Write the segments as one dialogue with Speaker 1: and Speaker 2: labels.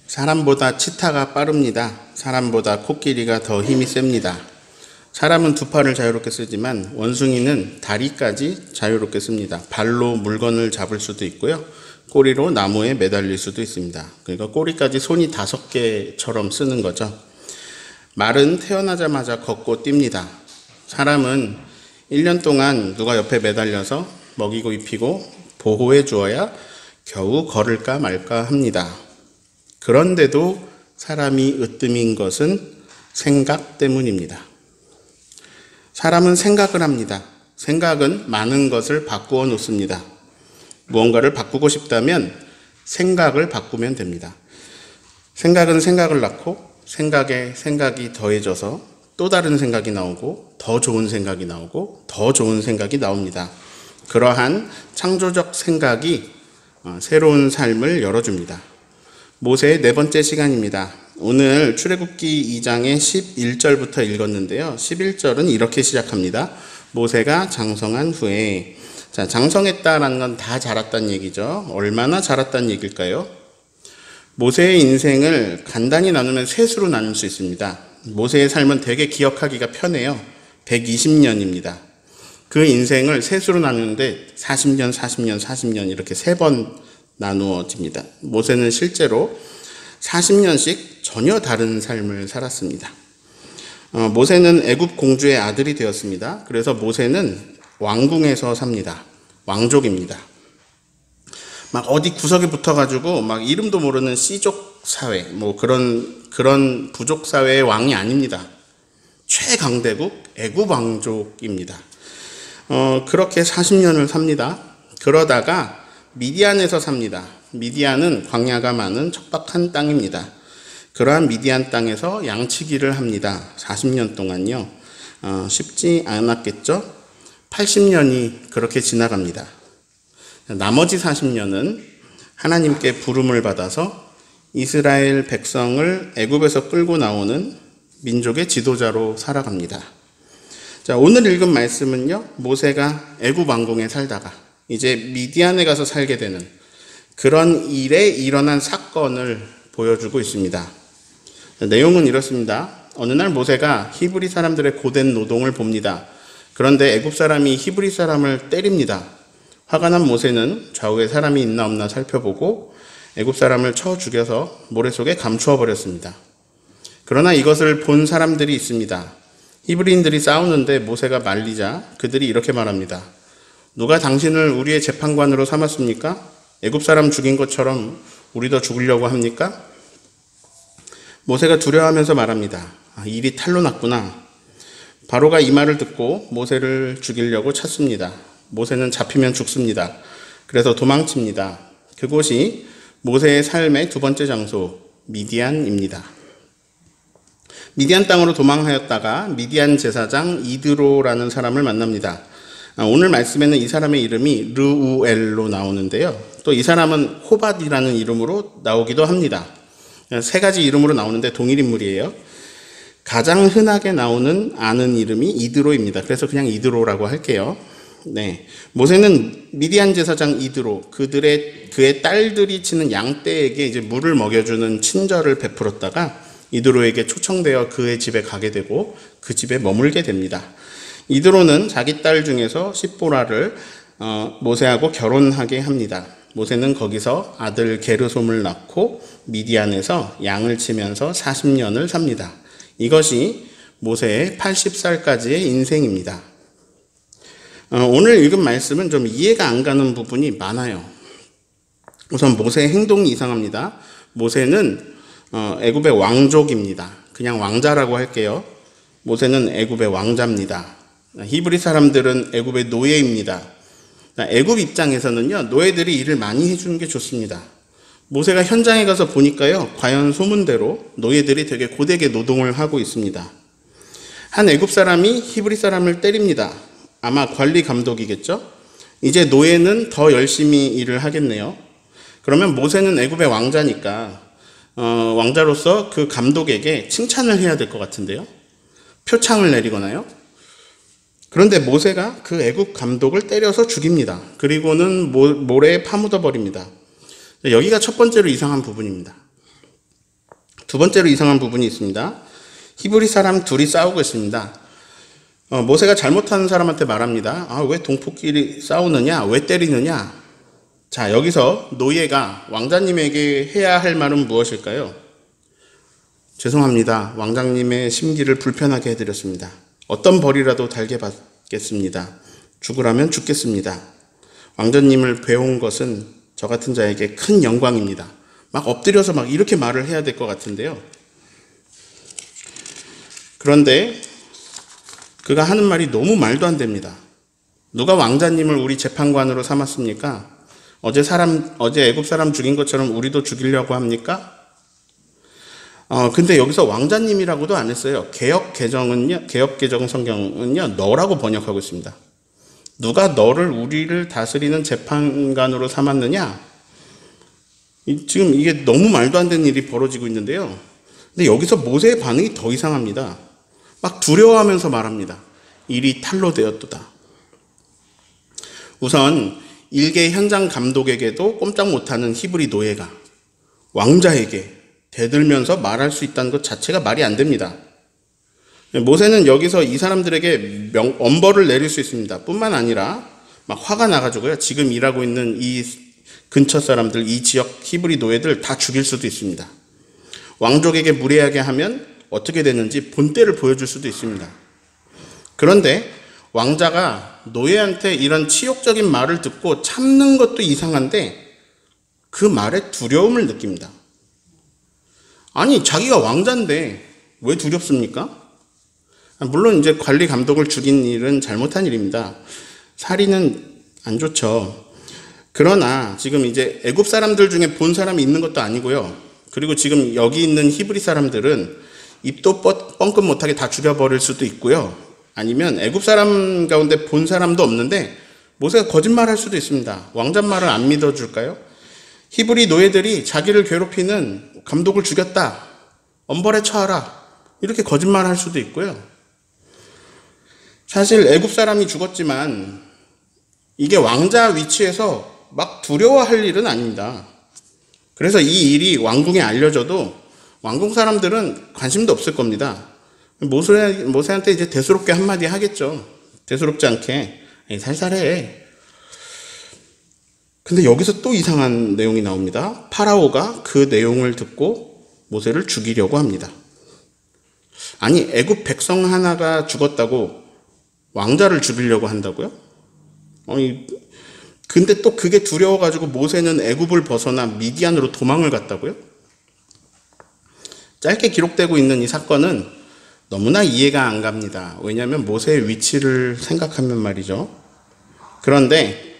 Speaker 1: 사람보다 치타가 빠릅니다. 사람보다 코끼리가 더 힘이 셉니다. 사람은 두 팔을 자유롭게 쓰지만 원숭이는 다리까지 자유롭게 씁니다. 발로 물건을 잡을 수도 있고요. 꼬리로 나무에 매달릴 수도 있습니다. 그러니까 꼬리까지 손이 5개처럼 쓰는 거죠. 말은 태어나자마자 걷고 뜁니다. 사람은 1년 동안 누가 옆에 매달려서 먹이고 입히고 보호해 주어야 겨우 걸을까 말까 합니다. 그런데도 사람이 으뜸인 것은 생각 때문입니다. 사람은 생각을 합니다. 생각은 많은 것을 바꾸어 놓습니다. 무언가를 바꾸고 싶다면 생각을 바꾸면 됩니다. 생각은 생각을 낳고 생각에 생각이 더해져서 또 다른 생각이 나오고 더 좋은 생각이 나오고 더 좋은 생각이 나옵니다. 그러한 창조적 생각이 새로운 삶을 열어줍니다. 모세의 4번째 시간입니다. 오늘 출애굽기 2장의 11절부터 읽었는데요. 11절은 이렇게 시작합니다. 모세가 장성한 후에. 자, 장성했다라는 건 다 자랐다는 얘기죠. 얼마나 자랐다는 얘기일까요? 모세의 인생을 간단히 나누면 셋으로 나눌 수 있습니다. 모세의 삶은 되게 기억하기가 편해요. 120년입니다. 그 인생을 셋으로 나누는데 40년, 40년, 40년 이렇게 3번 나누어집니다. 모세는 실제로 40년씩 전혀 다른 삶을 살았습니다. 모세는 애굽 공주의 아들이 되었습니다. 그래서 모세는 왕궁에서 삽니다. 왕족입니다. 막 어디 구석에 붙어가지고 막 이름도 모르는 씨족 사회, 뭐 그런 부족 사회의 왕이 아닙니다. 최강대국 애굽 왕족입니다. 그렇게 40년을 삽니다. 그러다가 미디안에서 삽니다. 미디안은 광야가 많은 척박한 땅입니다. 그러한 미디안 땅에서 양치기를 합니다. 40년 동안요. 쉽지 않았겠죠? 80년이 그렇게 지나갑니다. 나머지 40년은 하나님께 부름을 받아서 이스라엘 백성을 애굽에서 끌고 나오는 민족의 지도자로 살아갑니다. 자, 오늘 읽은 말씀은요, 모세가 애굽 왕궁에 살다가 이제 미디안에 가서 살게 되는 그런 일에 일어난 사건을 보여주고 있습니다. 내용은 이렇습니다. 어느 날 모세가 히브리 사람들의 고된 노동을 봅니다. 그런데 애굽 사람이 히브리 사람을 때립니다. 화가 난 모세는 좌우에 사람이 있나 없나 살펴보고 애굽 사람을 쳐 죽여서 모래 속에 감추어 버렸습니다. 그러나 이것을 본 사람들이 있습니다. 히브리인들이 싸우는데 모세가 말리자 그들이 이렇게 말합니다. 누가 당신을 우리의 재판관으로 삼았습니까? 애굽 사람 죽인 것처럼 우리도 죽으려고 합니까? 모세가 두려워하면서 말합니다. 일이 탈로 났구나. 바로가 이 말을 듣고 모세를 죽이려고 찾습니다. 모세는 잡히면 죽습니다. 그래서 도망칩니다. 그곳이 모세의 삶의 2번째 장소, 미디안입니다. 미디안 땅으로 도망하였다가 미디안 제사장 이드로라는 사람을 만납니다. 오늘 말씀에는 이 사람의 이름이 르우엘로 나오는데요. 또 이 사람은 호밧이라는 이름으로 나오기도 합니다. 3가지 이름으로 나오는데 동일 인물이에요. 가장 흔하게 나오는 아는 이름이 이드로입니다. 그래서 그냥 이드로라고 할게요. 네, 모세는 미디안 제사장 이드로, 그의 딸들이 치는 양떼에게 이제 물을 먹여주는 친절을 베풀었다가 이드로에게 초청되어 그의 집에 가게 되고 그 집에 머물게 됩니다. 이드로는 자기 딸 중에서 십보라를 모세하고 결혼하게 합니다. 모세는 거기서 아들 게르솜을 낳고 미디안에서 양을 치면서 40년을 삽니다. 이것이 모세의 80살까지의 인생입니다. 오늘 읽은 말씀은 좀 이해가 안 가는 부분이 많아요. 우선 모세의 행동이 이상합니다. 모세는 애굽의 왕족입니다. 그냥 왕자라고 할게요. 모세는 애굽의 왕자입니다. 히브리 사람들은 애굽의 노예입니다. 애굽 입장에서는요, 노예들이 일을 많이 해주는 게 좋습니다. 모세가 현장에 가서 보니까요, 과연 소문대로 노예들이 되게 고되게 노동을 하고 있습니다. 한 애굽 사람이 히브리 사람을 때립니다. 아마 관리 감독이겠죠? 이제 노예는 더 열심히 일을 하겠네요. 그러면 모세는 애굽의 왕자니까 왕자로서 그 감독에게 칭찬을 해야 될 것 같은데요. 표창을 내리거나요. 그런데 모세가 그 애굽 감독을 때려서 죽입니다. 그리고는 모래에 파묻어 버립니다. 여기가 첫 번째로 이상한 부분입니다. 두 번째로 이상한 부분이 있습니다. 히브리 사람 둘이 싸우고 있습니다. 모세가 잘못한 사람한테 말합니다. 왜 동포끼리 싸우느냐? 왜 때리느냐? 자, 여기서 노예가 왕자님에게 해야 할 말은 무엇일까요? 죄송합니다. 왕자님의 심기를 불편하게 해드렸습니다. 어떤 벌이라도 달게 받겠습니다. 죽으라면 죽겠습니다. 왕자님을 배운 것은 저 같은 자에게 큰 영광입니다. 막 엎드려서 막 이렇게 말을 해야 될 것 같은데요. 그런데 그가 하는 말이 너무 말도 안 됩니다. 누가 왕자님을 우리 재판관으로 삼았습니까? 어제 애굽 사람 죽인 것처럼 우리도 죽이려고 합니까? 근데 여기서 왕자님이라고도 안 했어요. 개역 개정 성경은요, 너라고 번역하고 있습니다. 누가 너를 우리를 다스리는 재판관으로 삼았느냐? 지금 이게 너무 말도 안 되는 일이 벌어지고 있는데요. 근데 여기서 모세의 반응이 더 이상합니다. 막 두려워하면서 말합니다. 일이 탈로 되었도다. 우선 일개 현장 감독에게도 꼼짝 못하는 히브리 노예가 왕자에게 대들면서 말할 수 있다는 것 자체가 말이 안 됩니다. 모세는 여기서 이 사람들에게 엄벌을 내릴 수 있습니다. 뿐만 아니라 막 화가 나가지고요. 지금 일하고 있는 이 근처 사람들, 이 지역 히브리 노예들 다 죽일 수도 있습니다. 왕족에게 무례하게 하면 어떻게 되는지 본때를 보여줄 수도 있습니다. 그런데 왕자가 노예한테 이런 치욕적인 말을 듣고 참는 것도 이상한데 그 말에 두려움을 느낍니다. 아니, 자기가 왕자인데 왜 두렵습니까? 물론 이제 관리 감독을 죽인 일은 잘못한 일입니다. 살인은 안 좋죠. 그러나 지금 이제 애굽 사람들 중에 본 사람이 있는 것도 아니고요. 그리고 지금 여기 있는 히브리 사람들은 입도 뻥끗 못하게 다 죽여버릴 수도 있고요. 아니면 애굽 사람 가운데 본 사람도 없는데 모세가 거짓말할 수도 있습니다. 왕자 말을 안 믿어줄까요? 히브리 노예들이 자기를 괴롭히는 감독을 죽였다. 엄벌에 처하라. 이렇게 거짓말할 수도 있고요. 사실 애굽 사람이 죽었지만 이게 왕자 위치에서 막 두려워할 일은 아닙니다. 그래서 이 일이 왕궁에 알려져도 왕궁 사람들은 관심도 없을 겁니다. 모세한테 이제 대수롭게 한마디 하겠죠. 대수롭지 않게. 살살해. 근데 여기서 또 이상한 내용이 나옵니다. 파라오가 그 내용을 듣고 모세를 죽이려고 합니다. 아니, 애굽 백성 하나가 죽었다고 왕자를 죽이려고 한다고요? 근데 또 그게 두려워가지고 모세는 애굽을 벗어나 미디안으로 도망을 갔다고요? 짧게 기록되고 있는 이 사건은 너무나 이해가 안 갑니다. 왜냐하면 모세의 위치를 생각하면 말이죠. 그런데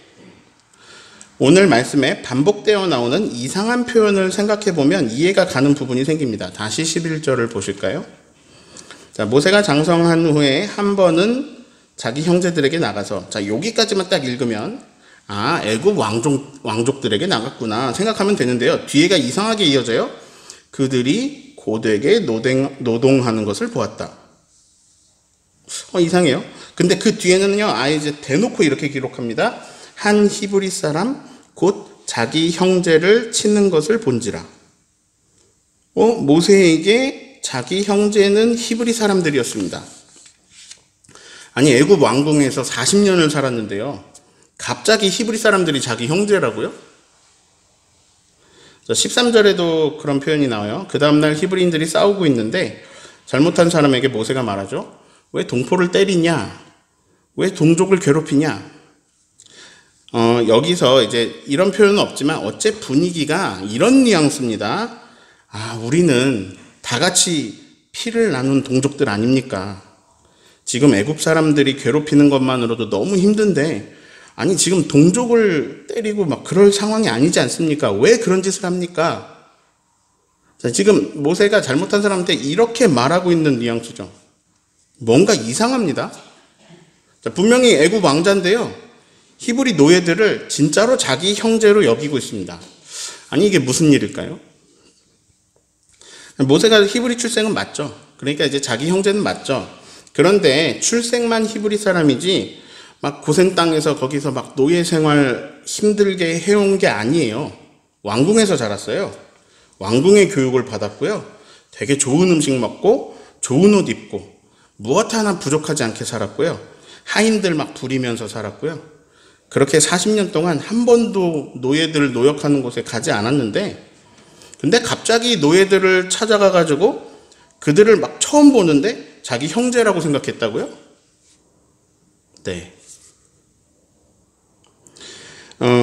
Speaker 1: 오늘 말씀에 반복되어 나오는 이상한 표현을 생각해 보면 이해가 가는 부분이 생깁니다. 다시 11절을 보실까요? 자, 모세가 장성한 후에 한 번은 자기 형제들에게 나가서, 자, 여기까지만 딱 읽으면 애굽 왕족들에게 나갔구나 생각하면 되는데요. 뒤에가 이상하게 이어져요. 그들이 고되게 노동하는 것을 보았다. 이상해요. 근데 그 뒤에는요, 아예 이제 대놓고 이렇게 기록합니다. 한 히브리 사람 곧 자기 형제를 치는 것을 본지라. 모세에게 자기 형제는 히브리 사람들이었습니다. 아니, 애굽 왕궁에서 40년을 살았는데요. 갑자기 히브리 사람들이 자기 형제라고요? 13절에도 그런 표현이 나와요. 그 다음날 히브리인들이 싸우고 있는데 잘못한 사람에게 모세가 말하죠. 왜 동포를 때리냐? 왜 동족을 괴롭히냐? 여기서 이제 이런 표현은 없지만 어째 분위기가 이런 뉘앙스입니다. 우리는 다 같이 피를 나눈 동족들 아닙니까? 지금 애굽 사람들이 괴롭히는 것만으로도 너무 힘든데, 아니 지금 동족을 때리고 막 그럴 상황이 아니지 않습니까? 왜 그런 짓을 합니까? 자, 지금 모세가 잘못한 사람한테 이렇게 말하고 있는 뉘앙스죠. 뭔가 이상합니다. 자, 분명히 애굽 왕자인데요. 히브리 노예들을 진짜로 자기 형제로 여기고 있습니다. 아니 이게 무슨 일일까요? 모세가 히브리 출생은 맞죠. 그러니까 이제 자기 형제는 맞죠. 그런데 출생만 히브리 사람이지 막 고생 땅에서 거기서 막 노예 생활 힘들게 해온 게 아니에요. 왕궁에서 자랐어요. 왕궁의 교육을 받았고요. 되게 좋은 음식 먹고 좋은 옷 입고 무엇 하나 부족하지 않게 살았고요. 하인들 막 부리면서 살았고요. 그렇게 40년 동안 한 번도 노예들 노역하는 곳에 가지 않았는데, 근데 갑자기 노예들을 찾아가 가지고 그들을 막 처음 보는데 자기 형제라고 생각했다고요? 네.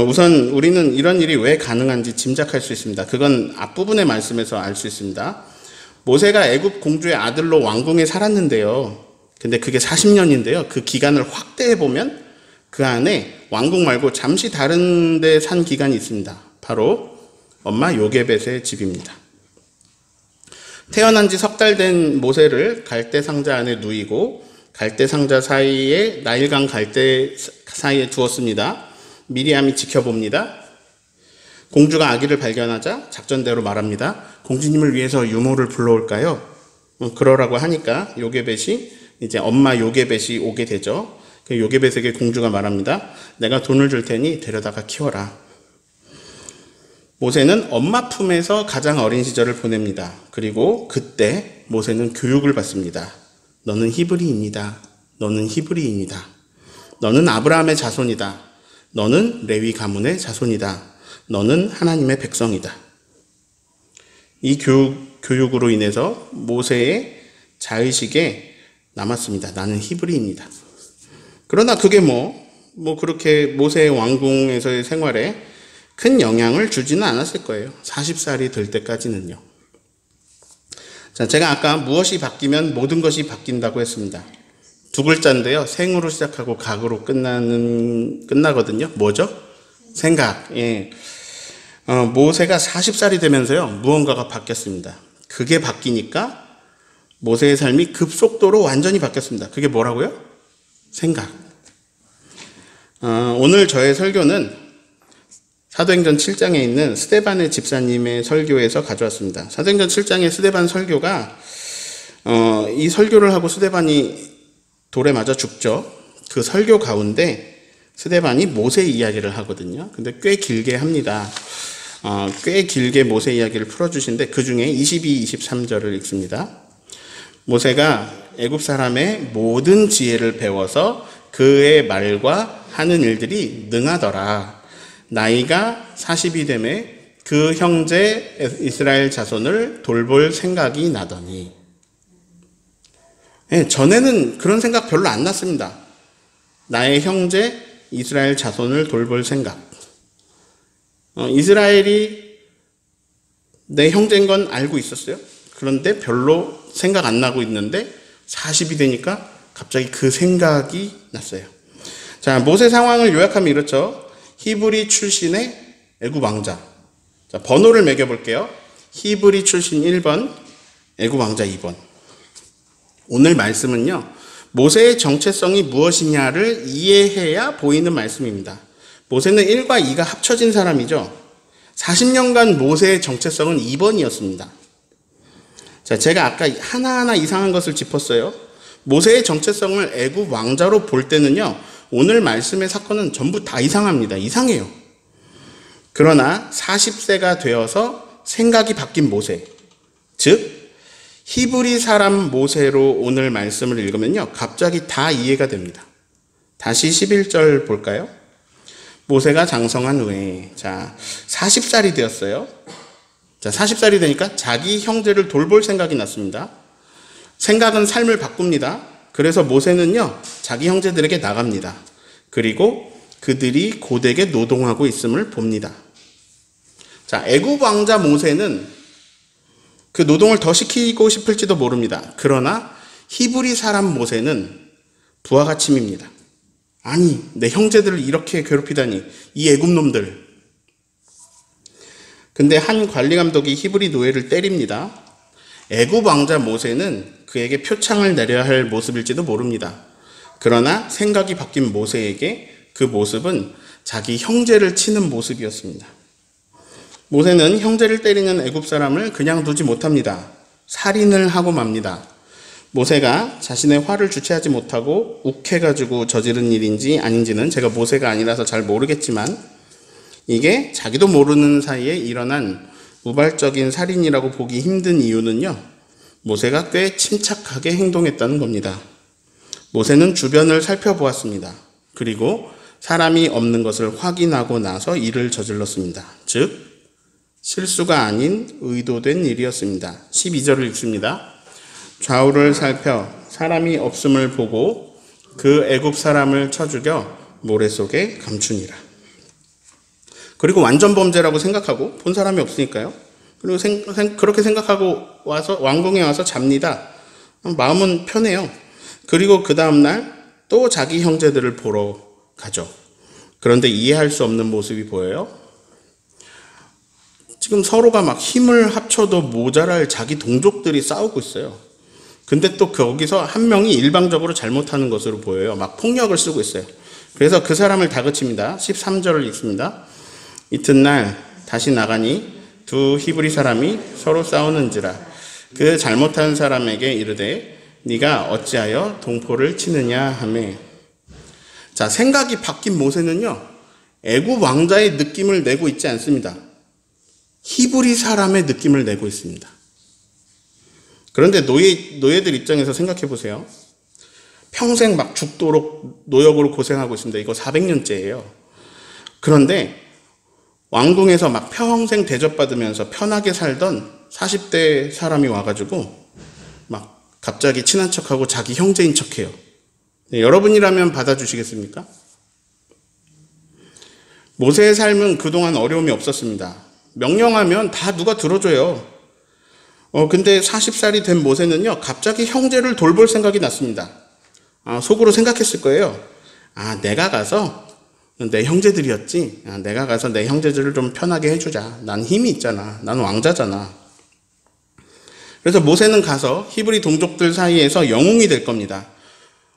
Speaker 1: 우선 우리는 이런 일이 왜 가능한지 짐작할 수 있습니다. 그건 앞부분의 말씀에서 알 수 있습니다. 모세가 애굽 공주의 아들로 왕궁에 살았는데요. 근데 그게 40년인데요. 그 기간을 확대해 보면 그 안에 왕궁 말고 잠시 다른 데 산 기간이 있습니다. 바로 엄마 요게벳의 집입니다. 태어난 지 석 달 된 모세를 갈대 상자 안에 누이고 갈대 상자 사이에 나일강 갈대 사이에 두었습니다. 미리암이 지켜봅니다. 공주가 아기를 발견하자 작전대로 말합니다. 공주님을 위해서 유모를 불러올까요? 그러라고 하니까 요게벳이 이제 엄마 요게벳이 오게 되죠. 그 요게벳에게 공주가 말합니다. 내가 돈을 줄 테니 데려다가 키워라. 모세는 엄마 품에서 가장 어린 시절을 보냅니다. 그리고 그때 모세는 교육을 받습니다. 너는 히브리인이다. 너는 히브리인이다. 너는 아브라함의 자손이다. 너는 레위 가문의 자손이다. 너는 하나님의 백성이다. 이 교육으로 인해서 모세의 자의식에 남았습니다. 나는 히브리인이다. 그러나 그게 그렇게 모세의 왕궁에서의 생활에 큰 영향을 주지는 않았을 거예요. 40살이 될 때까지는요. 자, 제가 아까 무엇이 바뀌면 모든 것이 바뀐다고 했습니다. 두 글자인데요. 생으로 시작하고 각으로 끝나거든요. 뭐죠? 생각. 예. 모세가 40살이 되면서요. 무언가가 바뀌었습니다. 그게 바뀌니까 모세의 삶이 급속도로 완전히 바뀌었습니다. 그게 뭐라고요? 생각. 오늘 저의 설교는 사도행전 7장에 있는 스데반의 집사님의 설교에서 가져왔습니다. 사도행전 7장의 스데반 설교가 이 설교를 하고 스데반이 돌에 맞아 죽죠. 그 설교 가운데 스데반이 모세 이야기를 하거든요. 근데 꽤 길게 합니다. 꽤 길게 모세 이야기를 풀어주시는데 그 중에 22, 23절을 읽습니다. 모세가 애굽 사람의 모든 지혜를 배워서 그의 말과 하는 일들이 능하더라. 나이가 40이 되매 그 형제 이스라엘 자손을 돌볼 생각이 나더니. 네, 전에는 그런 생각 별로 안 났습니다. 나의 형제 이스라엘 자손을 돌볼 생각. 이스라엘이 내 형제인 건 알고 있었어요. 그런데 별로 생각 안 나고 있는데 40이 되니까 갑자기 그 생각이 났어요. 자, 모세 상황을 요약하면 이렇죠. 히브리 출신의 애굽 왕자. 자, 번호를 매겨볼게요. 히브리 출신 1번, 애굽 왕자 2번. 오늘 말씀은요, 모세의 정체성이 무엇이냐를 이해해야 보이는 말씀입니다. 모세는 1과 2가 합쳐진 사람이죠. 40년간 모세의 정체성은 2번이었습니다. 자, 제가 아까 하나하나 이상한 것을 짚었어요. 모세의 정체성을 애굽 왕자로 볼 때는요, 오늘 말씀의 사건은 전부 다 이상합니다. 이상해요. 그러나 40세가 되어서 생각이 바뀐 모세, 즉 히브리 사람 모세로 오늘 말씀을 읽으면요, 갑자기 다 이해가 됩니다. 다시 11절 볼까요? 모세가 장성한 후에, 자, 40살이 되었어요. 자, 40살이 되니까 자기 형제를 돌볼 생각이 났습니다. 생각은 삶을 바꿉니다. 그래서 모세는요, 자기 형제들에게 나갑니다. 그리고 그들이 고되게 노동하고 있음을 봅니다. 자, 애굽 왕자 모세는 그 노동을 더 시키고 싶을지도 모릅니다. 그러나 히브리 사람 모세는 부하가침입니다. 아니, 내 형제들을 이렇게 괴롭히다니, 이 애굽 놈들. 근데 한 관리 감독이 히브리 노예를 때립니다. 애굽 왕자 모세는 그에게 표창을 내려야 할 모습일지도 모릅니다. 그러나 생각이 바뀐 모세에게 그 모습은 자기 형제를 치는 모습이었습니다. 모세는 형제를 때리는 애굽 사람을 그냥 두지 못합니다. 살인을 하고 맙니다. 모세가 자신의 화를 주체하지 못하고 욱해가지고 저지른 일인지 아닌지는 제가 모세가 아니라서 잘 모르겠지만, 이게 자기도 모르는 사이에 일어난 우발적인 살인이라고 보기 힘든 이유는요, 모세가 꽤 침착하게 행동했다는 겁니다. 모세는 주변을 살펴보았습니다. 그리고 사람이 없는 것을 확인하고 나서 일을 저질렀습니다. 즉 실수가 아닌 의도된 일이었습니다. 12절을 읽습니다. 좌우를 살펴 사람이 없음을 보고 그 애굽 사람을 쳐 죽여 모래 속에 감추니라. 그리고 완전 범죄라고 생각하고 본 사람이 없으니까요. 그리고 그렇게 생각하고 와서 왕궁에 와서 잡니다. 마음은 편해요. 그리고 그 다음날 또 자기 형제들을 보러 가죠. 그런데 이해할 수 없는 모습이 보여요. 지금 서로가 막 힘을 합쳐도 모자랄 자기 동족들이 싸우고 있어요. 근데 또 거기서 한 명이 일방적으로 잘못하는 것으로 보여요. 막 폭력을 쓰고 있어요. 그래서 그 사람을 다그칩니다. 13절을 읽습니다. 이튿날 다시 나가니 두 히브리 사람이 서로 싸우는지라 그 잘못한 사람에게 이르되 네가 어찌하여 동포를 치느냐 하매. 자, 생각이 바뀐 모세는요, 애굽 왕자의 느낌을 내고 있지 않습니다. 히브리 사람의 느낌을 내고 있습니다. 그런데 노예들 입장에서 생각해 보세요. 평생 막 죽도록 노역으로 고생하고 있습니다. 이거 400년째예요. 그런데 왕궁에서 막 평생 대접받으면서 편하게 살던 40대 사람이 와가지고 막 갑자기 친한 척하고 자기 형제인 척해요. 네, 여러분이라면 받아주시겠습니까? 모세의 삶은 그동안 어려움이 없었습니다. 명령하면 다 누가 들어줘요. 근데 40살이 된 모세는요, 갑자기 형제를 돌볼 생각이 났습니다. 속으로 생각했을 거예요. 내가 가서 내 형제들이었지. 내가 가서 내 형제들을 좀 편하게 해주자. 난 힘이 있잖아. 난 왕자잖아. 그래서 모세는 가서 히브리 동족들 사이에서 영웅이 될 겁니다.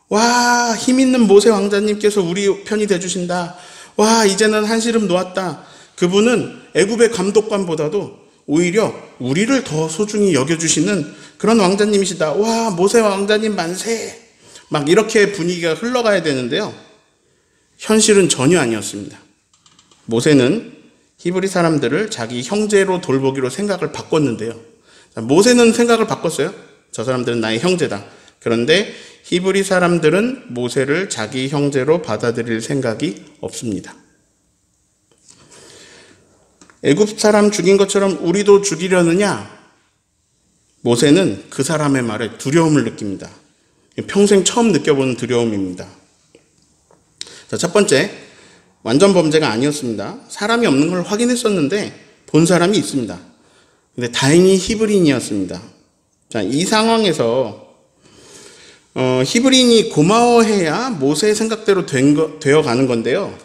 Speaker 1: 와, 힘 있는 모세 왕자님께서 우리 편이 돼주신다. 와, 이제는 한시름 놓았다. 그분은 애굽의 감독관보다도 오히려 우리를 더 소중히 여겨주시는 그런 왕자님이시다. 와, 모세 왕자님 만세. 막 이렇게 분위기가 흘러가야 되는데요. 현실은 전혀 아니었습니다. 모세는 히브리 사람들을 자기 형제로 돌보기로 생각을 바꿨는데요. 모세는 생각을 바꿨어요. 저 사람들은 나의 형제다. 그런데 히브리 사람들은 모세를 자기 형제로 받아들일 생각이 없습니다. 애굽 사람 죽인 것처럼 우리도 죽이려느냐? 모세는 그 사람의 말에 두려움을 느낍니다. 평생 처음 느껴보는 두려움입니다. 자, 첫 번째, 완전 범죄가 아니었습니다. 사람이 없는 걸 확인했었는데 본 사람이 있습니다. 근데 다행히 히브리인이었습니다. 자, 이 상황에서 히브리인이 고마워해야 모세의 생각대로 되어가는 건데요.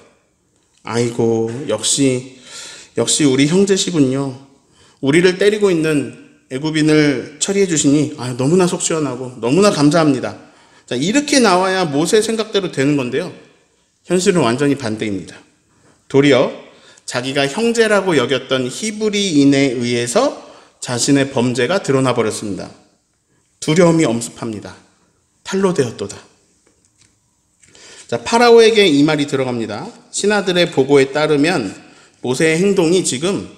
Speaker 1: 아이고, 역시 우리 형제시군요. 우리를 때리고 있는 애굽인을 처리해 주시니 너무나 속 시원하고 너무나 감사합니다. 자, 이렇게 나와야 모세의 생각대로 되는 건데요. 현실은 완전히 반대입니다. 도리어 자기가 형제라고 여겼던 히브리인에 의해서 자신의 범죄가 드러나 버렸습니다. 두려움이 엄습합니다. 탈로 되었도다. 자, 파라오에게 이 말이 들어갑니다. 신하들의 보고에 따르면 모세의 행동이 지금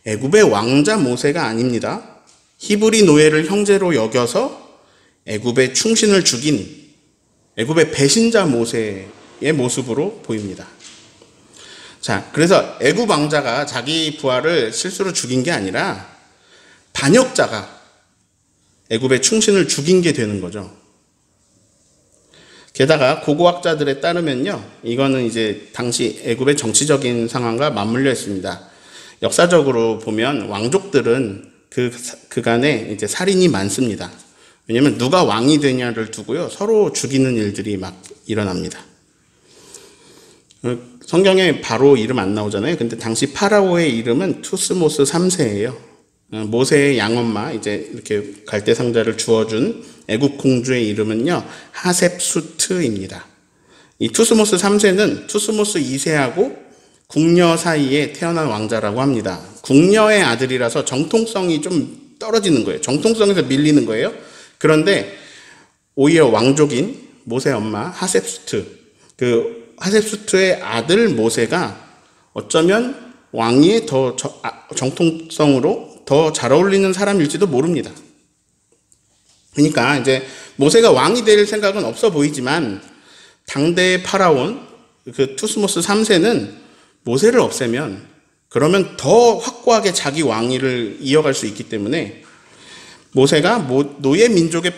Speaker 1: 애굽의 왕자 모세가 아닙니다. 히브리 노예를 형제로 여겨서 애굽의 충신을 죽인 애굽의 배신자 모세의 모습으로 보입니다. 자, 그래서 애굽 왕자가 자기 부하를 실수로 죽인 게 아니라 반역자가 애굽의 충신을 죽인 게 되는 거죠. 게다가 고고학자들에 따르면요, 이거는 이제 당시 애굽의 정치적인 상황과 맞물려 있습니다. 역사적으로 보면 왕족들은 그간에 이제 살인이 많습니다. 왜냐면 누가 왕이 되냐를 두고요, 서로 죽이는 일들이 막 일어납니다. 성경에 바로 이름 안 나오잖아요. 근데 당시 파라오의 이름은 투스모스 3세예요. 모세의 양엄마, 이제 이렇게 갈대 상자를 주어준 애국 공주의 이름은요, 하셉수트입니다. 이 투스모스 3세는 투스모스 2세하고 궁녀 사이에 태어난 왕자라고 합니다. 궁녀의 아들이라서 정통성이 좀 떨어지는 거예요. 정통성에서 밀리는 거예요. 그런데 오히려 왕족인 모세 엄마 하셉수트, 그 하셉수트의 아들 모세가 어쩌면 왕위의 더 정통성으로 더 잘 어울리는 사람일지도 모릅니다. 그러니까 이제 모세가 왕이 될 생각은 없어 보이지만 당대의 파라온 그 투스모스 3세는 모세를 없애면 그러면 더 확고하게 자기 왕위를 이어갈 수 있기 때문에 모세가 노예 민족의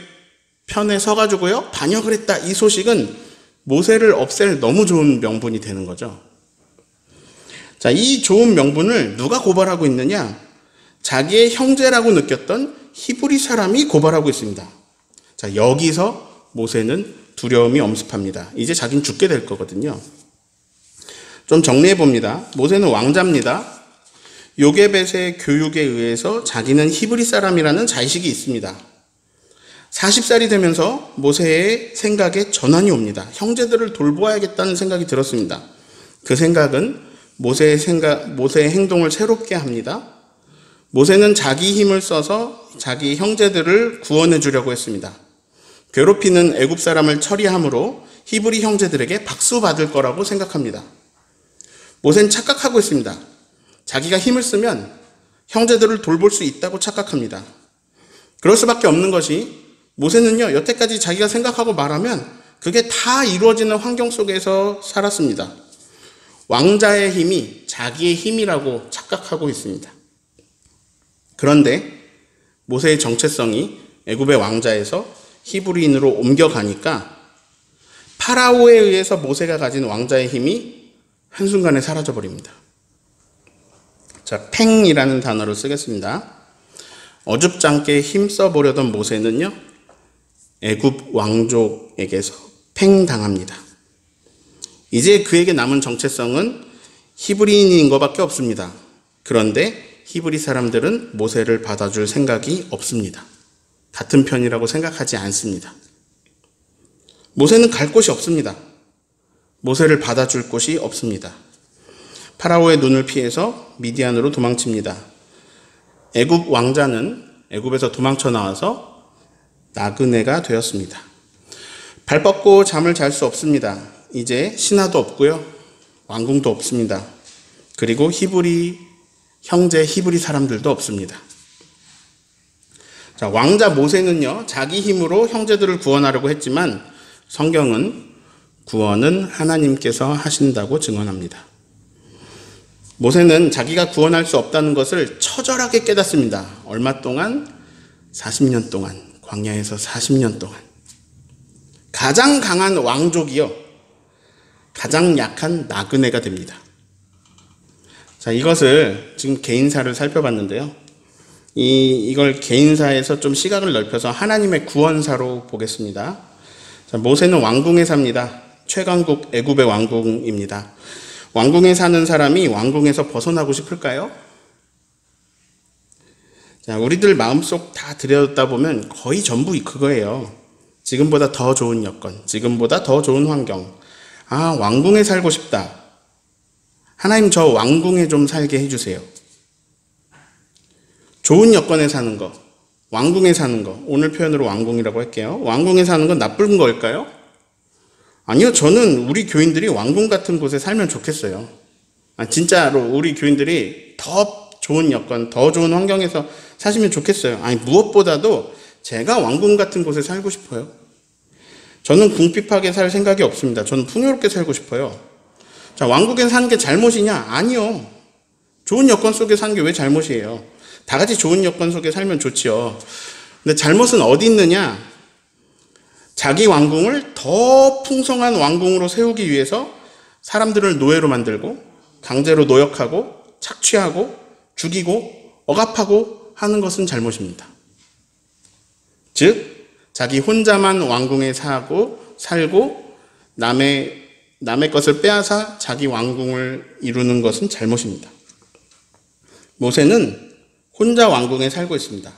Speaker 1: 편에 서가지고요 반역을 했다, 이 소식은 모세를 없앨 너무 좋은 명분이 되는 거죠. 자, 이 좋은 명분을 누가 고발하고 있느냐? 자기의 형제라고 느꼈던 히브리 사람이 고발하고 있습니다. 자, 여기서 모세는 두려움이 엄습합니다. 이제 자기는 죽게 될 거거든요. 좀 정리해 봅니다. 모세는 왕자입니다. 요게벳의 교육에 의해서 자기는 히브리 사람이라는 자의식이 있습니다. 40살이 되면서 모세의 생각에 전환이 옵니다. 형제들을 돌보아야겠다는 생각이 들었습니다. 그 생각은 모세의 행동을 새롭게 합니다. 모세는 자기 힘을 써서 자기 형제들을 구원해 주려고 했습니다. 괴롭히는 애굽 사람을 처리함으로 히브리 형제들에게 박수 받을 거라고 생각합니다. 모세는 착각하고 있습니다. 자기가 힘을 쓰면 형제들을 돌볼 수 있다고 착각합니다. 그럴 수밖에 없는 것이 모세는요, 여태까지 자기가 생각하고 말하면 그게 다 이루어지는 환경 속에서 살았습니다. 왕자의 힘이 자기의 힘이라고 착각하고 있습니다. 그런데 모세의 정체성이 애굽의 왕자에서 히브리인으로 옮겨가니까 파라오에 의해서 모세가 가진 왕자의 힘이 한순간에 사라져버립니다. 자, 팽이라는 단어를 쓰겠습니다. 어줍잖게 힘써보려던 모세는요, 애굽 왕족에게서 팽당합니다. 이제 그에게 남은 정체성은 히브리인인 것밖에 없습니다. 그런데 히브리 사람들은 모세를 받아줄 생각이 없습니다. 같은 편이라고 생각하지 않습니다. 모세는 갈 곳이 없습니다. 모세를 받아줄 곳이 없습니다. 파라오의 눈을 피해서 미디안으로 도망칩니다. 애굽 왕자는 애굽에서 도망쳐 나와서 나그네가 되었습니다. 발 뻗고 잠을 잘 수 없습니다. 이제 신하도 없고요, 왕궁도 없습니다. 그리고 형제 히브리 사람들도 없습니다. 자, 왕자 모세는요, 자기 힘으로 형제들을 구원하려고 했지만 성경은 구원은 하나님께서 하신다고 증언합니다. 모세는 자기가 구원할 수 없다는 것을 처절하게 깨닫습니다. 얼마 동안? 40년 동안, 광야에서 40년 동안. 가장 강한 왕족이요, 가장 약한 나그네가 됩니다. 자, 이것을 지금 개인사를 살펴봤는데요. 이걸 개인사에서 좀 시각을 넓혀서 하나님의 구원사로 보겠습니다. 자, 모세는 왕궁에 삽니다. 최강국 애굽의 왕궁입니다. 왕궁에 사는 사람이 왕궁에서 벗어나고 싶을까요? 자, 우리들 마음속 다 들여다 보면 거의 전부 그거예요. 지금보다 더 좋은 여건, 지금보다 더 좋은 환경. 아, 왕궁에 살고 싶다. 하나님, 저 왕궁에 좀 살게 해주세요. 좋은 여건에 사는 거, 왕궁에 사는 거, 오늘 표현으로 왕궁이라고 할게요. 왕궁에 사는 건 나쁜 걸까요? 아니요, 저는 우리 교인들이 왕궁 같은 곳에 살면 좋겠어요. 진짜로 우리 교인들이 더 좋은 여건, 더 좋은 환경에서 사시면 좋겠어요. 아니, 무엇보다도 제가 왕궁 같은 곳에 살고 싶어요. 저는 궁핍하게 살 생각이 없습니다. 저는 풍요롭게 살고 싶어요. 자, 왕국에 사는 게 잘못이냐? 아니요. 좋은 여건 속에 사는 게 왜 잘못이에요? 다 같이 좋은 여건 속에 살면 좋지요. 근데 잘못은 어디 있느냐? 자기 왕궁을 더 풍성한 왕궁으로 세우기 위해서 사람들을 노예로 만들고 강제로 노역하고 착취하고 죽이고 억압하고 하는 것은 잘못입니다. 즉, 자기 혼자만 왕궁에 살고 남의 것을 빼앗아 자기 왕궁을 이루는 것은 잘못입니다. 모세는 혼자 왕궁에 살고 있습니다.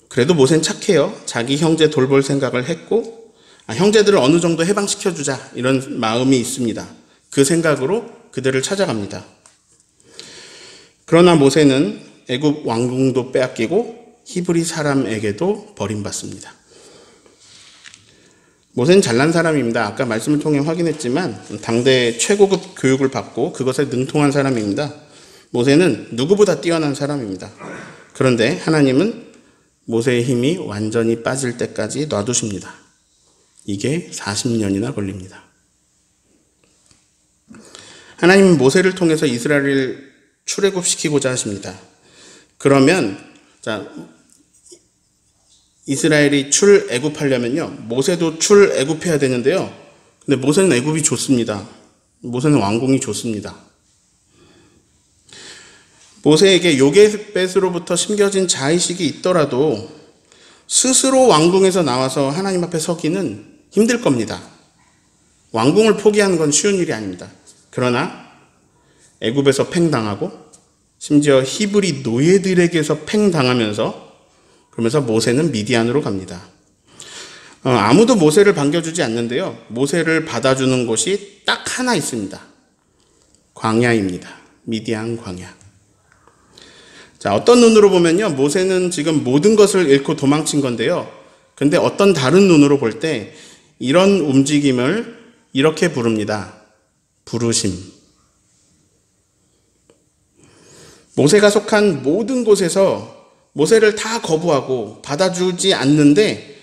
Speaker 1: 그래도 모세는 착해요. 자기 형제 돌볼 생각을 했고, 형제들을 어느 정도 해방시켜주자, 이런 마음이 있습니다. 그 생각으로 그들을 찾아갑니다. 그러나 모세는 애굽 왕궁도 빼앗기고 히브리 사람에게도 버림받습니다. 모세는 잘난 사람입니다. 아까 말씀을 통해 확인했지만 당대 최고급 교육을 받고 그것에 능통한 사람입니다. 모세는 누구보다 뛰어난 사람입니다. 그런데 하나님은 모세의 힘이 완전히 빠질 때까지 놔두십니다. 이게 40년이나 걸립니다. 하나님은 모세를 통해서 이스라엘을 출애굽시키고자 하십니다. 그러면 이스라엘이 출애굽하려면요, 모세도 출애굽해야 되는데요. 근데 모세는 애굽이 좋습니다. 모세는 왕궁이 좋습니다. 모세에게 요게벳으로부터 심겨진 자의식이 있더라도 스스로 왕궁에서 나와서 하나님 앞에 서기는 힘들 겁니다. 왕궁을 포기하는 건 쉬운 일이 아닙니다. 그러나 애굽에서 팽당하고 심지어 히브리 노예들에게서 팽당하면서 그러면서 모세는 미디안으로 갑니다. 아무도 모세를 반겨주지 않는데요. 모세를 받아주는 곳이 딱 하나 있습니다. 광야입니다. 미디안 광야. 자, 어떤 눈으로 보면요, 모세는 지금 모든 것을 잃고 도망친 건데요. 근데 어떤 다른 눈으로 볼 때 이런 움직임을 이렇게 부릅니다. 부르심. 모세가 속한 모든 곳에서 모세를 다 거부하고 받아주지 않는데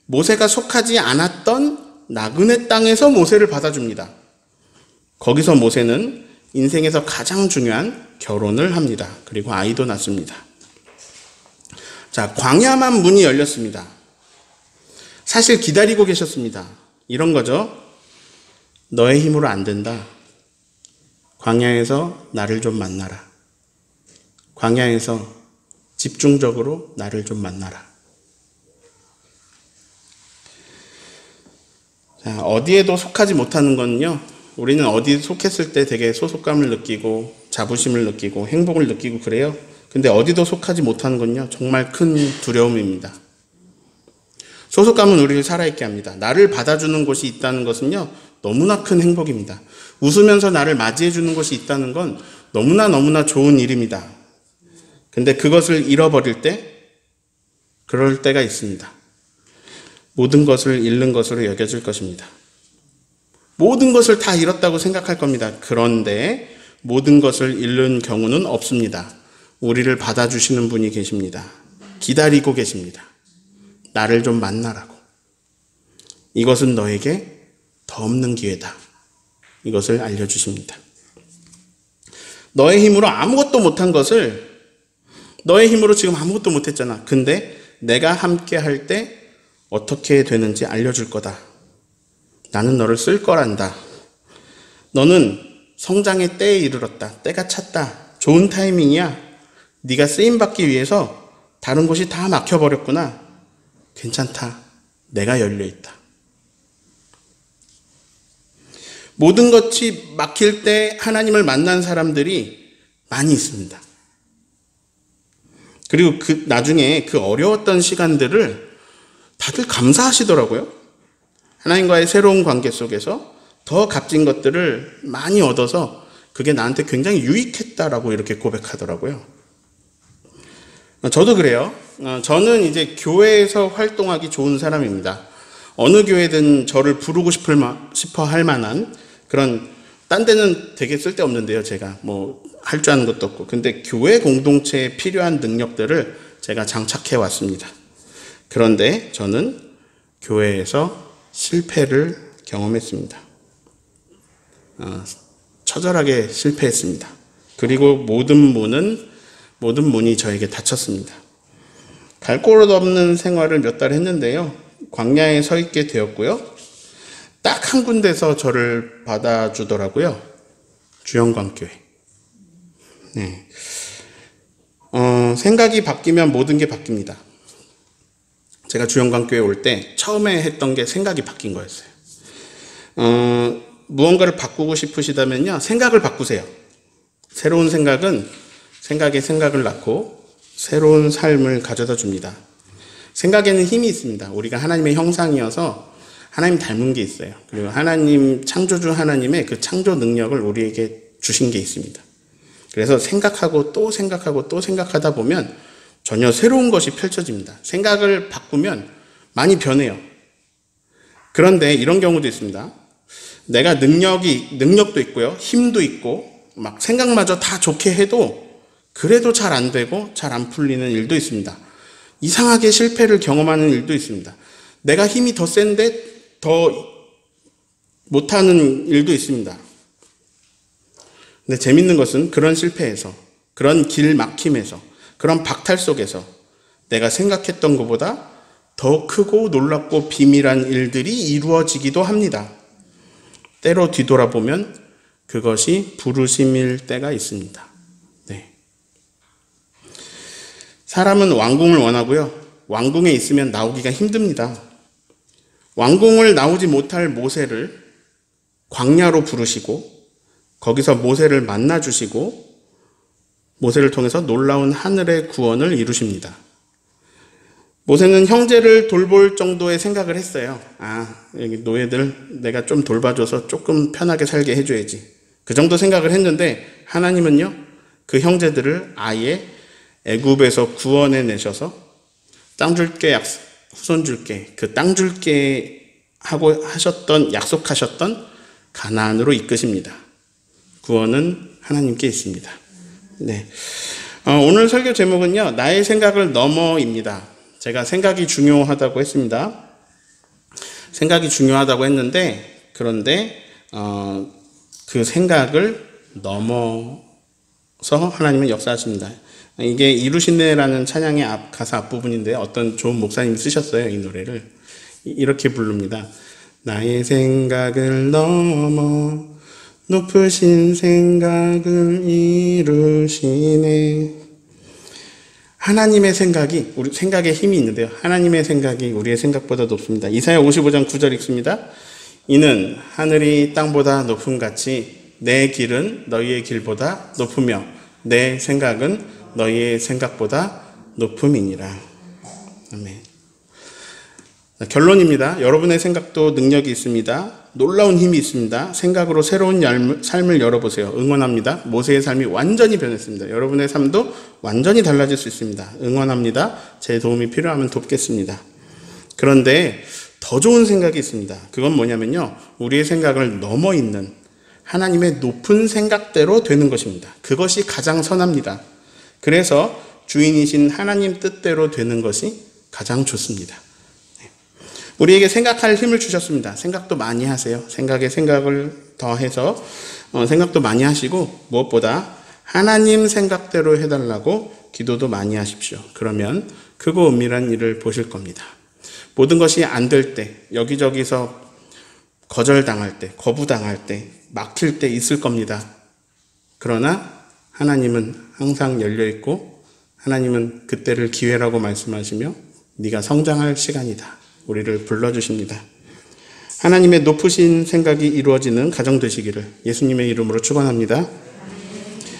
Speaker 1: 모세가 속하지 않았던 나그네 땅에서 모세를 받아줍니다. 거기서 모세는 인생에서 가장 중요한 결혼을 합니다. 그리고 아이도 낳습니다. 자, 광야만 문이 열렸습니다. 사실 기다리고 계셨습니다. 이런 거죠. 너의 힘으로 안 된다. 광야에서 나를 좀 만나라. 광야에서 집중적으로 나를 좀 만나라. 자, 어디에도 속하지 못하는 건요, 우리는 어디에 속했을 때 되게 소속감을 느끼고 자부심을 느끼고 행복을 느끼고 그래요. 근데 어디도 속하지 못하는 건요, 정말 큰 두려움입니다. 소속감은 우리를 살아있게 합니다. 나를 받아주는 곳이 있다는 것은요, 너무나 큰 행복입니다. 웃으면서 나를 맞이해주는 곳이 있다는 건 너무나 좋은 일입니다. 근데 그것을 잃어버릴 때, 그럴 때가 있습니다. 모든 것을 잃는 것으로 여겨질 것입니다. 모든 것을 다 잃었다고 생각할 겁니다. 그런데 모든 것을 잃는 경우는 없습니다. 우리를 받아주시는 분이 계십니다. 기다리고 계십니다. 나를 좀 만나라고. 이것은 너에게 더 없는 기회다. 이것을 알려주십니다. 너의 힘으로 아무것도 못한 것을, 너의 힘으로 지금 아무것도 못했잖아. 근데 내가 함께 할 때 어떻게 되는지 알려줄 거다. 나는 너를 쓸 거란다. 너는 성장의 때에 이르렀다. 때가 찼다. 좋은 타이밍이야. 네가 쓰임받기 위해서 다른 곳이 다 막혀버렸구나. 괜찮다. 내가 열려있다. 모든 것이 막힐 때 하나님을 만난 사람들이 많이 있습니다. 그리고 나중에 그 어려웠던 시간들을 다들 감사하시더라고요. 하나님과의 새로운 관계 속에서 더 값진 것들을 많이 얻어서 그게 나한테 굉장히 유익했다라고 이렇게 고백하더라고요. 저도 그래요. 저는 이제 교회에서 활동하기 좋은 사람입니다. 어느 교회든 저를 부르고 싶어 할 만한 그런, 딴 데는 되게 쓸데없는데요. 제가 할 줄 아는 것도 없고. 근데 교회 공동체에 필요한 능력들을 제가 장착해 왔습니다. 그런데 저는 교회에서 실패를 경험했습니다. 처절하게 실패했습니다. 그리고 모든 문이 저에게 닫혔습니다. 갈 곳 없는 생활을 몇 달 했는데요. 광야에 서 있게 되었고요. 딱 한 군데서 저를 받아주더라고요. 주영광교회. 네. 생각이 바뀌면 모든 게 바뀝니다. 제가 주영광교회 올 때 처음에 했던 게 생각이 바뀐 거였어요. 무언가를 바꾸고 싶으시다면요, 생각을 바꾸세요. 새로운 생각은 생각에 생각을 낳고 새로운 삶을 가져다 줍니다. 생각에는 힘이 있습니다. 우리가 하나님의 형상이어서 하나님 닮은 게 있어요. 그리고 하나님, 창조주 하나님의 그 창조 능력을 우리에게 주신 게 있습니다. 그래서 생각하고 또 생각하고 또 생각하다 보면 전혀 새로운 것이 펼쳐집니다. 생각을 바꾸면 많이 변해요. 그런데 이런 경우도 있습니다. 내가 능력도 있고요, 힘도 있고, 막 생각마저 다 좋게 해도 그래도 잘 안 되고 잘 안 풀리는 일도 있습니다. 이상하게 실패를 경험하는 일도 있습니다. 내가 힘이 더 센데 더 못하는 일도 있습니다. 근데 재밌는 것은 그런 실패에서, 그런 길 막힘에서, 그런 박탈 속에서 내가 생각했던 것보다 더 크고 놀랍고 비밀한 일들이 이루어지기도 합니다. 때로 뒤돌아보면 그것이 부르심일 때가 있습니다. 네. 사람은 왕궁을 원하고요. 왕궁에 있으면 나오기가 힘듭니다. 왕궁을 나오지 못할 모세를 광야로 부르시고 거기서 모세를 만나주시고 모세를 통해서 놀라운 하늘의 구원을 이루십니다. 모세는 형제를 돌볼 정도의 생각을 했어요. 여기 노예들 내가 좀 돌봐줘서 조금 편하게 살게 해줘야지. 그 정도 생각을 했는데 하나님은요, 그 형제들을 아예 애굽에서 구원해 내셔서 땅 줄게, 후손 줄게, 그 땅 줄게 하고 약속하셨던 가나안으로 이끄십니다. 구원은 하나님께 있습니다. 네. 오늘 설교 제목은요, 나의 생각을 넘어입니다. 제가 생각이 중요하다고 했습니다. 생각이 중요하다고 했는데, 그런데 그 생각을 넘어서 하나님은 역사하십니다. 이게 이루시네라는 찬양의 가사 앞부분인데 어떤 좋은 목사님이 쓰셨어요. 이 노래를 이렇게 부릅니다. 나의 생각을 넘어 높으신 생각을 이루시네. 하나님의 생각이, 우리 생각에 힘이 있는데요. 하나님의 생각이 우리의 생각보다 높습니다. 이사야 55장 9절 읽습니다. 이는 하늘이 땅보다 높음 같이 내 길은 너희의 길보다 높으며 내 생각은 너희의 생각보다 높음이니라. 아멘. 결론입니다. 여러분의 생각도 능력이 있습니다. 놀라운 힘이 있습니다. 생각으로 새로운 삶을 열어보세요. 응원합니다. 모세의 삶이 완전히 변했습니다. 여러분의 삶도 완전히 달라질 수 있습니다. 응원합니다. 제 도움이 필요하면 돕겠습니다. 그런데 더 좋은 생각이 있습니다. 그건 뭐냐면요, 우리의 생각을 넘어 있는 하나님의 높은 생각대로 되는 것입니다. 그것이 가장 선합니다. 그래서 주인이신 하나님 뜻대로 되는 것이 가장 좋습니다. 우리에게 생각할 힘을 주셨습니다. 생각도 많이 하세요. 생각에 생각을 더해서 생각도 많이 하시고, 무엇보다 하나님 생각대로 해달라고 기도도 많이 하십시오. 그러면 크고 은밀한 일을 보실 겁니다. 모든 것이 안 될 때, 여기저기서 거절당할 때, 거부당할 때, 막힐 때 있을 겁니다. 그러나 하나님은 항상 열려있고 하나님은 그때를 기회라고 말씀하시며 네가 성장할 시간이다, 우리를 불러주십니다. 하나님의 높으신 생각이 이루어지는 가정 되시기를 예수님의 이름으로 축원합니다.